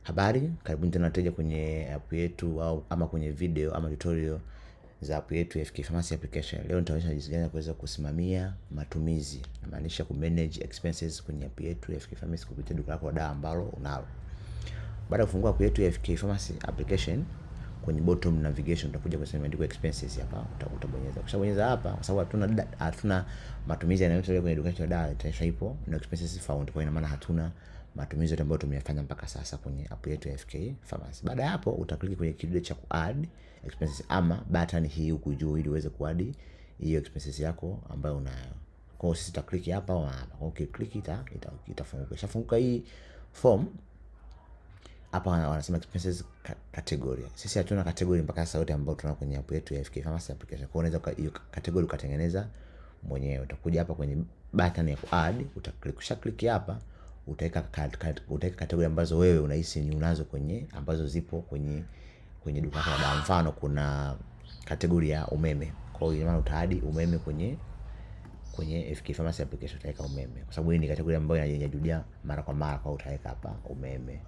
Habari, karibuni tena wateja kwenye app yetu ama kwenye video ama tutorial za app yetu FK Pharmacy application. Leo nitaonyesha jinsi gani ya kuweza kusimamia matumizi, inamaanisha ku manage expenses kwenye app yetu FK Pharmacy kupitia duka lako la dawa ambalo unalo. Baada ya kufungua app yetu FK Pharmacy application, kwenye bottom navigation utakuja kusema imeandikwa expenses hapa, utabonyeza. Ukishabonyeza hapa, kwa sababu hatuna matumizi yanayotolewa kwenye duka letu la dawa, itaisha ipo no expenses found, kwa ina maana hatuna matumizi yote ambayo tumeyafanya mpaka sasa kwenye app yetu ya FK Pharmacy. Baada ya hapo utakliki kwenye kidude cha ku-add expenses ama button hii huku juu ili uweze ku-add hiyo expenses yako ambayo unayo. Kwa hiyo sisi tutakliki hapa au hapa. Ukiklik itafunguka. Ishafunguka hii form. Hapa wanasema expenses category. Sisi hatuna category mpaka sasa yote ambayo tunao kwenye app yetu ya FK Pharmacy application. Kwa hiyo unaweza hiyo category ukatengeneza mwenyewe. Utakuja hapa kwenye button ya ku-add, utaklik. Ukishaklik hapa utaweka category ambazo wewe unahisi ni unazo kwenye ambazo zipo kwenye duka lako la dawa. Mfano kuna category ya umeme. Kwa hiyo maana utaadi umeme kwenye FK Pharmacy application, utaweka umeme. Kwa sababu hii ni category ambayo inajirudia mara kwa mara, kwa utaweka hapa umeme.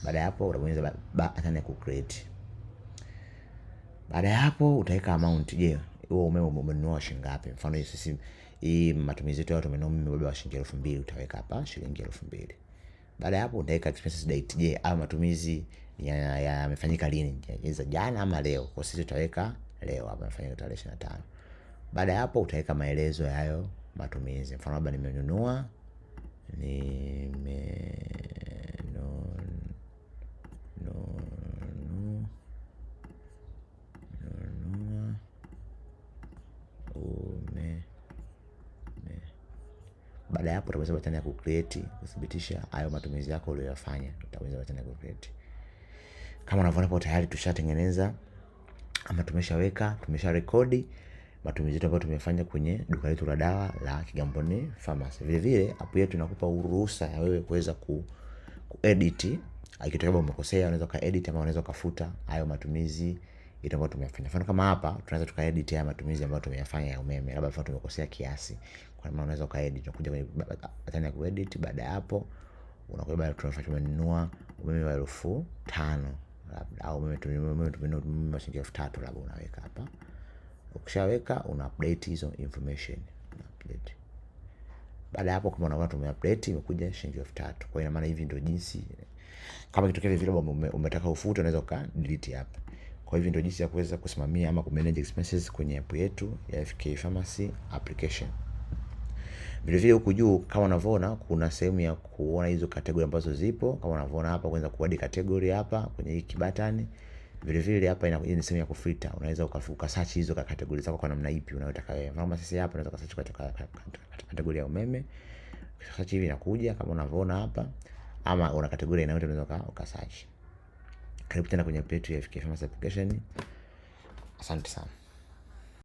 Baada ya hapo utabonyeza button ya ku-create. Baada ya hapo utaweka amount. Je, huo umeme umenunua shilingi ngapi? Mfano sisi hii matumizi yetu tumenunua umeme wa shilingi 2000, utaweka hapa shilingi 2000. Baada ya hapo utaweka expenses date. Je, au matumizi yamefanyika lini? Je, jana ama leo? Kwa sisi tutaweka leo hapa, yamefanyika tarehe 25. Baada ya hapo utaweka maelezo ya hayo matumizi. Mfano labda nimenunua Baada ya hapo utabonyeza button ya ku-create kudhibitisha hayo matumizi yako uliyofanya. Utabonyeza button ya ku-create. Kama unavyoona hapo tayari tushatengeneza ama tumesha rekodi matumizi yetu ambayo tumefanya kwenye duka letu la dawa la Kigamboni Pharmacy. Vile vile app yetu inakupa ruhusa ya wewe kuweza ku-edit. Ikitokea umekosea unaweza ka-edit ama unaweza kufuta hayo matumizi yetu ambayo tumeyafanya. Mfano kama hapa tunaweza tuka-edit haya matumizi ambayo tumeyafanya ya umeme. Labda mfano tumekosea kiasi. Kwa maana unaweza ka-edit, unakuja kwenye button ya ku-edit. Baada ya hapo unakuja baada tumenunua umeme wa 5000 labda, au umeme tumenunua shilingi 3000 labda, unaweka hapa. Ukishaweka una update hizo information, una update. Baada ya hapo kama unaona tumeupdate imekuja shilingi 3000. Kwa hiyo maana hivi ndio jinsi, kama kitokea vile umetaka ufute unaweza ka delete hapa. Kwa hivyo ndio jinsi ya kuweza kusimamia ama kumanage expenses kwenye app yetu ya FK Pharmacy application. Vile vile huku juu kama unavyoona kuna sehemu ya kuona hizo category ambazo zipo. Kama unavyoona hapa kuanza kuadi category hapa kwenye hiki button. Vile vile hapa ni sehemu ya kufilter. Unaweza ukasearch hizo category zako kwa namna ipi unayotaka wewe. Kama sisi hapa unaweza kusearch katika category ya umeme. Search hivi inakuja kama unavyoona hapa, ama una category inayote unaweza ukasearch. Karibu tena kwenye page ya FK Pharmacy application. Asante sana.